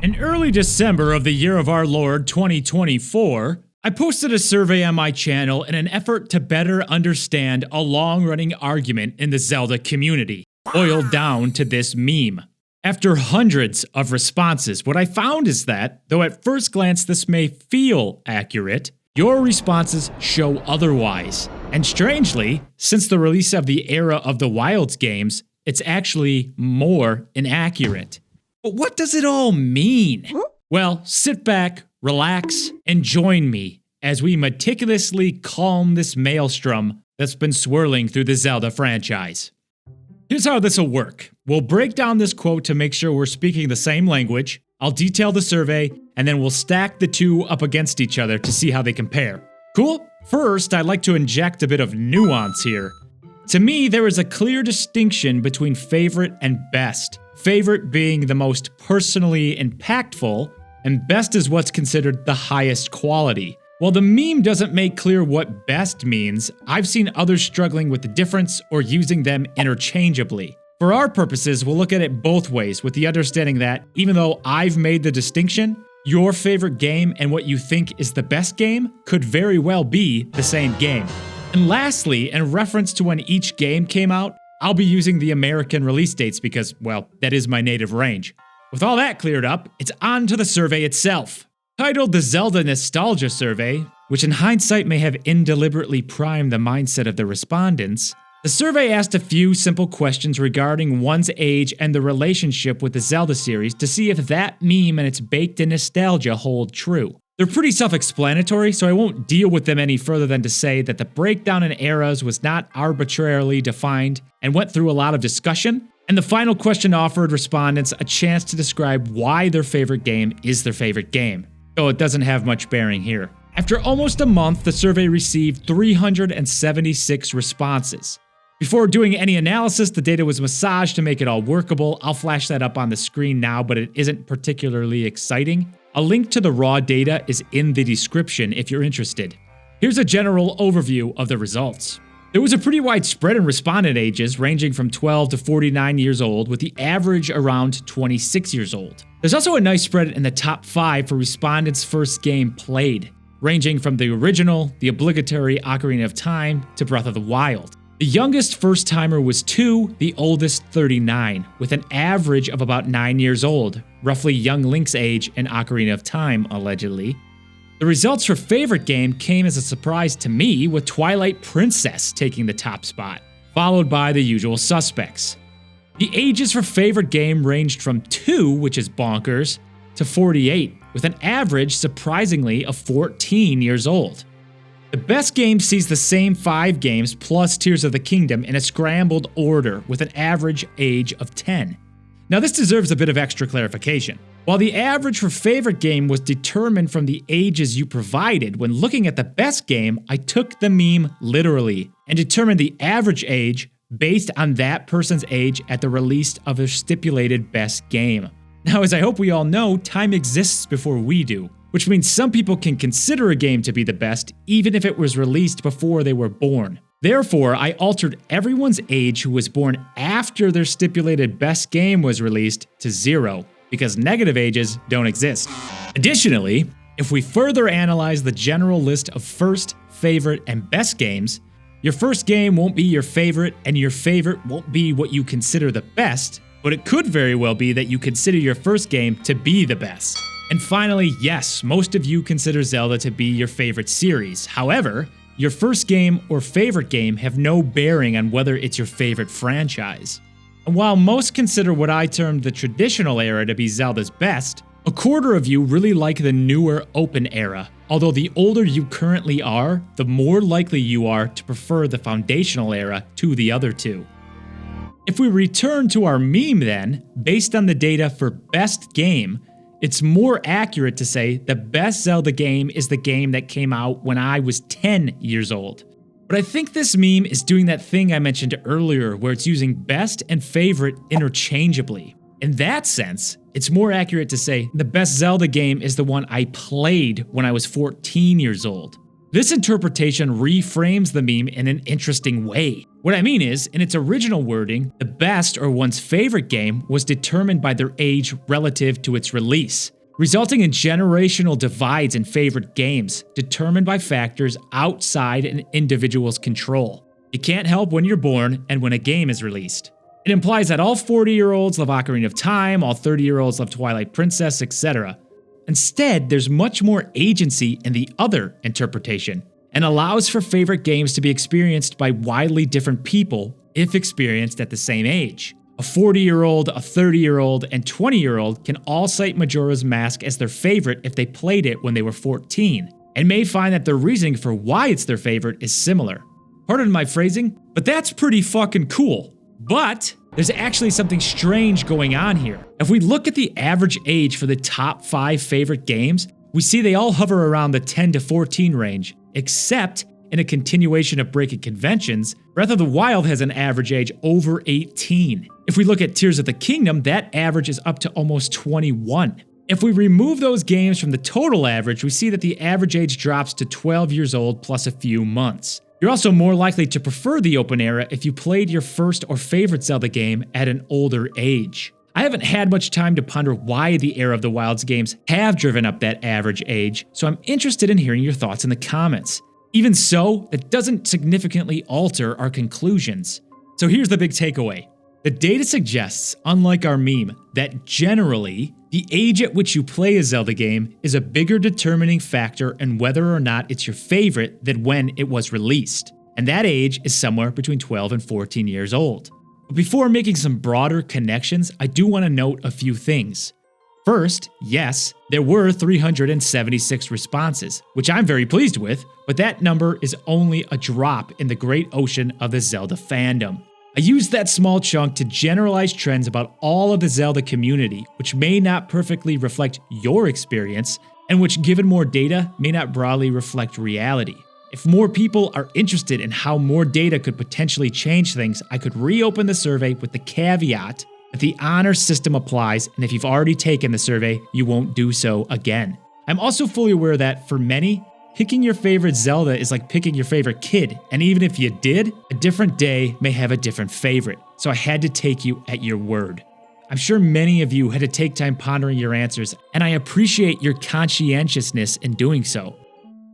In early December of the year of our Lord 2024, I posted a survey on my channel in an effort to better understand a long-running argument in the Zelda community, boiled down to this meme. After hundreds of responses, what I found is that, though at first glance this may feel accurate, your responses show otherwise. And strangely, since the release of the Era of the Wilds games, it's actually more inaccurate. But what does it all mean? Well, sit back, relax, and join me as we meticulously calm this maelstrom that's been swirling through the Zelda franchise. Here's how this will work. We'll break down this quote to make sure we're speaking the same language, I'll detail the survey, and then we'll stack the two up against each other to see how they compare. Cool? First, I'd like to inject a bit of nuance here. To me, there is a clear distinction between favorite and best. Favorite being the most personally impactful, and best is what's considered the highest quality. While the meme doesn't make clear what best means, I've seen others struggling with the difference or using them interchangeably. For our purposes, we'll look at it both ways with the understanding that, even though I've made the distinction, your favorite game and what you think is the best game could very well be the same game. And lastly, in reference to when each game came out, I'll be using the American release dates because, well, that is my native range. With all that cleared up, it's on to the survey itself. Titled the Zelda Nostalgia Survey, which in hindsight may have indeliberately primed the mindset of the respondents, the survey asked a few simple questions regarding one's age and the relationship with the Zelda series to see if that meme and its baked-in nostalgia hold true. They're pretty self-explanatory, so I won't deal with them any further than to say that the breakdown in eras was not arbitrarily defined and went through a lot of discussion, and the final question offered respondents a chance to describe why their favorite game is their favorite game, though it doesn't have much bearing here. After almost a month, the survey received 376 responses. Before doing any analysis, the data was massaged to make it all workable. I'll flash that up on the screen now, but it isn't particularly exciting. A link to the raw data is in the description if you're interested. Here's a general overview of the results. There was a pretty wide spread in respondent ages, ranging from 12 to 49 years old, with the average around 26 years old. There's also a nice spread in the top 5 for respondents' first game played, ranging from the original, the obligatory Ocarina of Time, to Breath of the Wild. The youngest first-timer was 2, the oldest 39, with an average of about 9 years old, roughly young Link's age in Ocarina of Time, allegedly. The results for favorite game came as a surprise to me, with Twilight Princess taking the top spot, followed by the usual suspects. The ages for favorite game ranged from 2, which is bonkers, to 48, with an average, surprisingly, of 14 years old. The best game sees the same 5 games plus Tears of the Kingdom in a scrambled order with an average age of 10. Now this deserves a bit of extra clarification. While the average for favorite game was determined from the ages you provided, when looking at the best game, I took the meme literally and determined the average age based on that person's age at the release of a stipulated best game. Now, as I hope we all know, time exists before we do, which means some people can consider a game to be the best even if it was released before they were born. Therefore, I altered everyone's age who was born after their stipulated best game was released to 0, because negative ages don't exist. Additionally, if we further analyze the general list of first, favorite, and best games, your first game won't be your favorite, and your favorite won't be what you consider the best, but it could very well be that you consider your first game to be the best. And finally, yes, most of you consider Zelda to be your favorite series. However, your first game or favorite game have no bearing on whether it's your favorite franchise. And while most consider what I termed the traditional era to be Zelda's best, a quarter of you really like the newer open era, although the older you currently are, the more likely you are to prefer the foundational era to the other two. If we return to our meme then, based on the data for best game, it's more accurate to say the best Zelda game is the game that came out when I was 10 years old. But I think this meme is doing that thing I mentioned earlier where it's using best and favorite interchangeably. In that sense, it's more accurate to say the best Zelda game is the one I played when I was 14 years old. This interpretation reframes the meme in an interesting way. What I mean is, in its original wording, the best or one's favorite game was determined by their age relative to its release. resulting in generational divides in favorite games, determined by factors outside an individual's control. You can't help when you're born and when a game is released. It implies that all 40-year-olds love Ocarina of Time, all 30-year-olds love Twilight Princess, etc. Instead, there's much more agency in the other interpretation, and allows for favorite games to be experienced by widely different people if experienced at the same age. A 40-year-old, a 30-year-old, and 20-year-old can all cite Majora's Mask as their favorite if they played it when they were 14, and may find that their reasoning for why it's their favorite is similar. Pardon my phrasing, but that's pretty fucking cool. But there's actually something strange going on here. If we look at the average age for the top 5 favorite games, we see they all hover around the 10 to 14 range, except in a continuation of breaking conventions, Breath of the Wild has an average age over 18. If we look at Tears of the Kingdom, that average is up to almost 21. If we remove those games from the total average, we see that the average age drops to 12 years old plus a few months. You're also more likely to prefer the open era if you played your first or favorite Zelda game at an older age. I haven't had much time to ponder why the Era of the Wilds games have driven up that average age, so I'm interested in hearing your thoughts in the comments. Even so, that doesn't significantly alter our conclusions. So here's the big takeaway. The data suggests, unlike our meme, that generally, the age at which you play a Zelda game is a bigger determining factor in whether or not it's your favorite than when it was released. And that age is somewhere between 12 and 14 years old. But before making some broader connections, I do want to note a few things. First, yes, there were 376 responses, which I'm very pleased with, but that number is only a drop in the great ocean of the Zelda fandom. I used that small chunk to generalize trends about all of the Zelda community, which may not perfectly reflect your experience, and which, given more data, may not broadly reflect reality. If more people are interested in how more data could potentially change things, I could reopen the survey with the caveat that the honor system applies, and if you've already taken the survey, you won't do so again. I'm also fully aware that, for many, picking your favorite Zelda is like picking your favorite kid, and even if you did, a different day may have a different favorite, so I had to take you at your word. I'm sure many of you had to take time pondering your answers, and I appreciate your conscientiousness in doing so.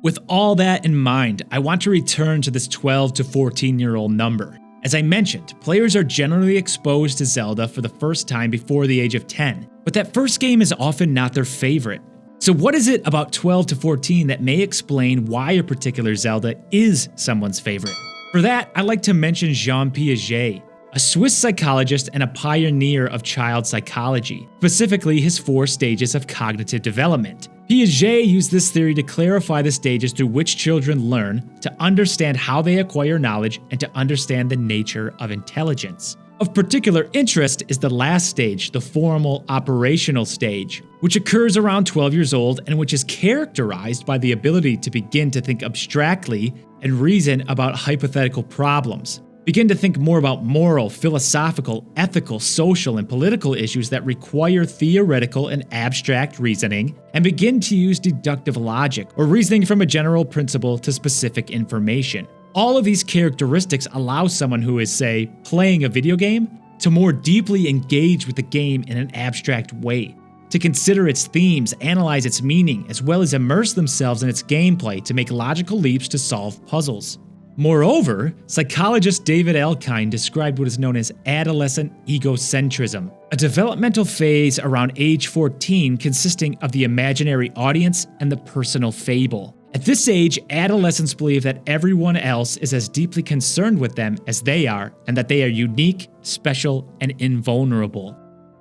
With all that in mind, I want to return to this 12 to 14-year-old number. As I mentioned, players are generally exposed to Zelda for the first time before the age of 10, but that first game is often not their favorite. So what is it about 12 to 14 that may explain why a particular Zelda is someone's favorite? For that, I like to mention Jean Piaget, a Swiss psychologist and a pioneer of child psychology, specifically his 4 stages of cognitive development. Piaget used this theory to clarify the stages through which children learn, to understand how they acquire knowledge, and to understand the nature of intelligence. Of particular interest is the last stage, the formal operational stage, which occurs around 12 years old and which is characterized by the ability to begin to think abstractly and reason about hypothetical problems. Begin to think more about moral, philosophical, ethical, social, and political issues that require theoretical and abstract reasoning, and begin to use deductive logic, or reasoning from a general principle to specific information. All of these characteristics allow someone who is, say, playing a video game to more deeply engage with the game in an abstract way, to consider its themes, analyze its meaning, as well as immerse themselves in its gameplay to make logical leaps to solve puzzles. Moreover, psychologist David Elkind described what is known as adolescent egocentrism, a developmental phase around age 14 consisting of the imaginary audience and the personal fable. At this age, adolescents believe that everyone else is as deeply concerned with them as they are, and that they are unique, special, and invulnerable.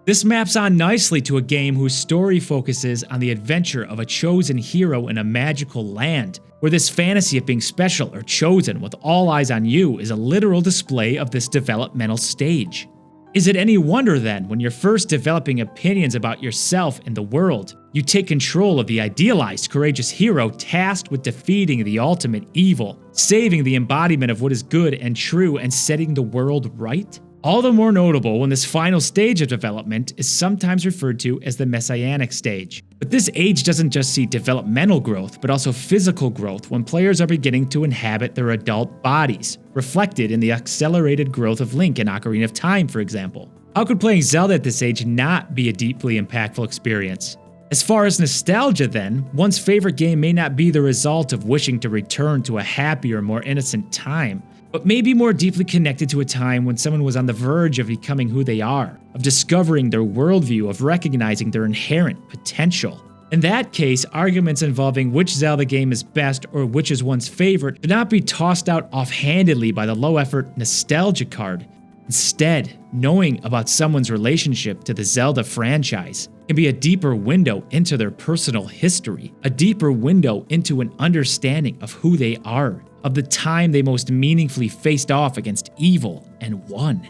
This maps on nicely to a game whose story focuses on the adventure of a chosen hero in a magical land, where this fantasy of being special or chosen with all eyes on you is a literal display of this developmental stage. Is it any wonder then, when you're first developing opinions about yourself and the world, you take control of the idealized, courageous hero tasked with defeating the ultimate evil, saving the embodiment of what is good and true, and setting the world right? All the more notable when this final stage of development is sometimes referred to as the messianic stage. But this age doesn't just see developmental growth, but also physical growth when players are beginning to inhabit their adult bodies, reflected in the accelerated growth of Link in Ocarina of Time, for example. How could playing Zelda at this age not be a deeply impactful experience? As far as nostalgia then, one's favorite game may not be the result of wishing to return to a happier, more innocent time, but may be more deeply connected to a time when someone was on the verge of becoming who they are, of discovering their worldview, of recognizing their inherent potential. In that case, arguments involving which Zelda game is best or which is one's favorite should not be tossed out offhandedly by the low-effort nostalgia card. Instead, knowing about someone's relationship to the Zelda franchise can be a deeper window into their personal history, a deeper window into an understanding of who they are, of the time they most meaningfully faced off against evil and won.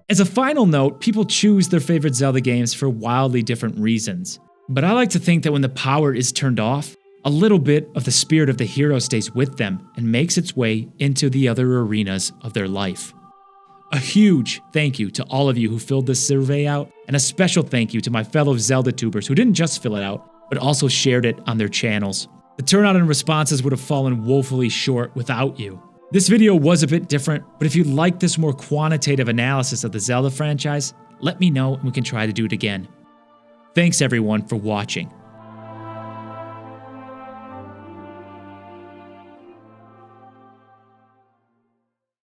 As a final note, people choose their favorite Zelda games for wildly different reasons. But I like to think that when the power is turned off, a little bit of the spirit of the hero stays with them and makes its way into the other arenas of their life. A huge thank you to all of you who filled this survey out, and a special thank you to my fellow Zelda tubers who didn't just fill it out, but also shared it on their channels. The turnout and responses would have fallen woefully short without you. This video was a bit different, but if you like this more quantitative analysis of the Zelda franchise, let me know and we can try to do it again. Thanks everyone for watching.